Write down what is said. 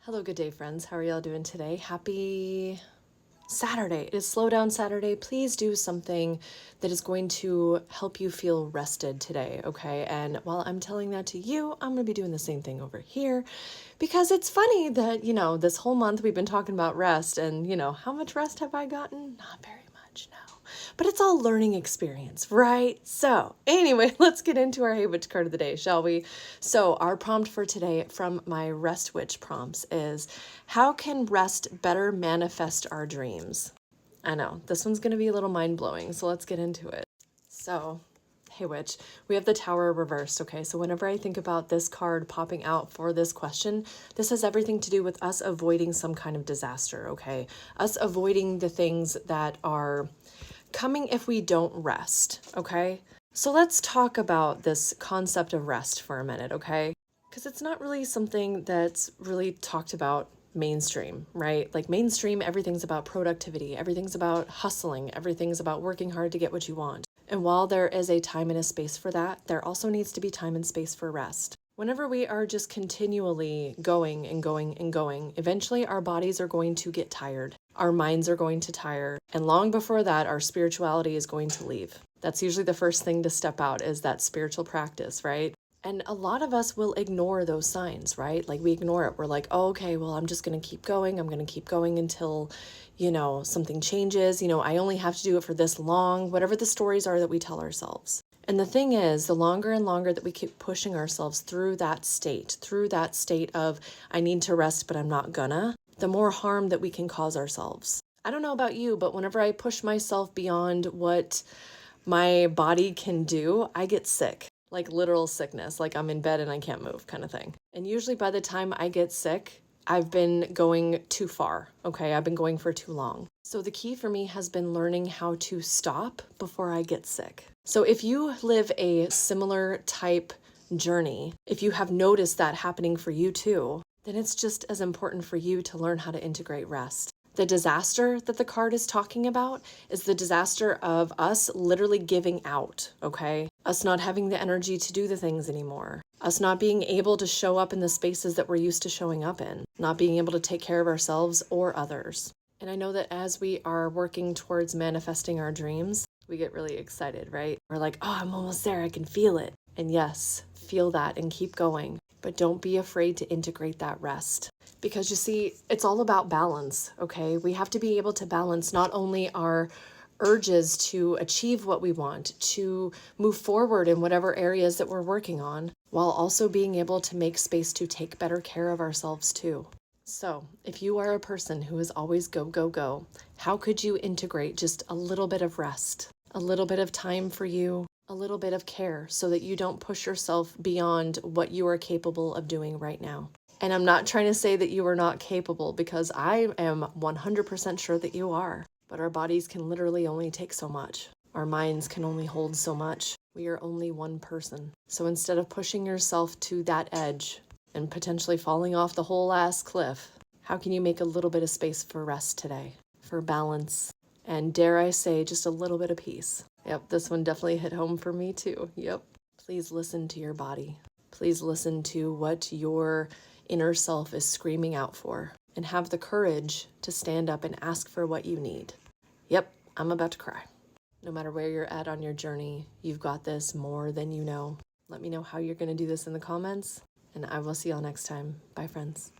Hello, good day, friends. How are y'all doing today? Happy Saturday. It is Slow Down Saturday. Please do something that is going to help you feel rested today, okay? And while I'm telling that to you, I'm going to be doing the same thing over here because it's funny that, this whole month we've been talking about rest and, how much rest have I gotten? Not very much, no. But it's all learning experience, right? So anyway, let's get into our Hey Witch card of the day, shall we? So our prompt for today from my Rest Witch prompts is, how can rest better manifest our dreams? I know, this one's going to be a little mind-blowing, so let's get into it. So, Hey Witch, we have the Tower reversed, okay? So whenever I think about this card popping out for this question, this has everything to do with us avoiding some kind of disaster, okay? Us avoiding the things that are coming if we don't rest, okay? So let's talk about this concept of rest for a minute, okay? Because it's not really something that's really talked about mainstream, right? Like mainstream, everything's about productivity, everything's about hustling, everything's about working hard to get what you want. And while there is a time and a space for that, there also needs to be time and space for rest. Whenever we are just continually going and going and going, eventually our bodies are going to get tired. Our minds are going to tire. And long before that, our spirituality is going to leave. That's usually the first thing to step out, is that spiritual practice, right? And a lot of us will ignore those signs, right? Like we ignore it. We're like, oh, okay, well, I'm just going to keep going. I'm going to keep going until, something changes. I only have to do it for this long, whatever the stories are that we tell ourselves. And the thing is, the longer and longer that we keep pushing ourselves through that state of, I need to rest, but I'm not gonna, the more harm that we can cause ourselves. I don't know about you, but whenever I push myself beyond what my body can do, I get sick. Like literal sickness, like I'm in bed and I can't move kind of thing. And usually by the time I get sick, I've been going too far, okay? I've been going for too long. So the key for me has been learning how to stop before I get sick. So if you live a similar type journey, if you have noticed that happening for you too, then it's just as important for you to learn how to integrate rest. The disaster that the card is talking about is the disaster of us literally giving out, okay? Us not having the energy to do the things anymore. Us not being able to show up in the spaces that we're used to showing up in. Not being able to take care of ourselves or others. And I know that as we are working towards manifesting our dreams, we get really excited, right? We're like, oh, I'm almost there. I can feel it. And yes, feel that and keep going. But don't be afraid to integrate that rest. Because you see, it's all about balance, okay? We have to be able to balance not only our urges to achieve what we want, to move forward in whatever areas that we're working on, while also being able to make space to take better care of ourselves too. So, if you are a person who is always go, go, go, how could you integrate just a little bit of rest, a little bit of time for you, a little bit of care so that you don't push yourself beyond what you are capable of doing right now? And I'm not trying to say that you are not capable, because I am 100% sure that you are. But our bodies can literally only take so much. Our minds can only hold so much. We are only one person. So instead of pushing yourself to that edge and potentially falling off the whole ass cliff, how can you make a little bit of space for rest today, for balance, and dare I say, just a little bit of peace? Yep, this one definitely hit home for me too. Yep. Please listen to your body. Please listen to what your inner self is screaming out for, and have the courage to stand up and ask for what you need. Yep, I'm about to cry. No matter where you're at on your journey, you've got this more than you know. Let me know how you're going to do this in the comments, and I will see y'all next time. Bye, friends.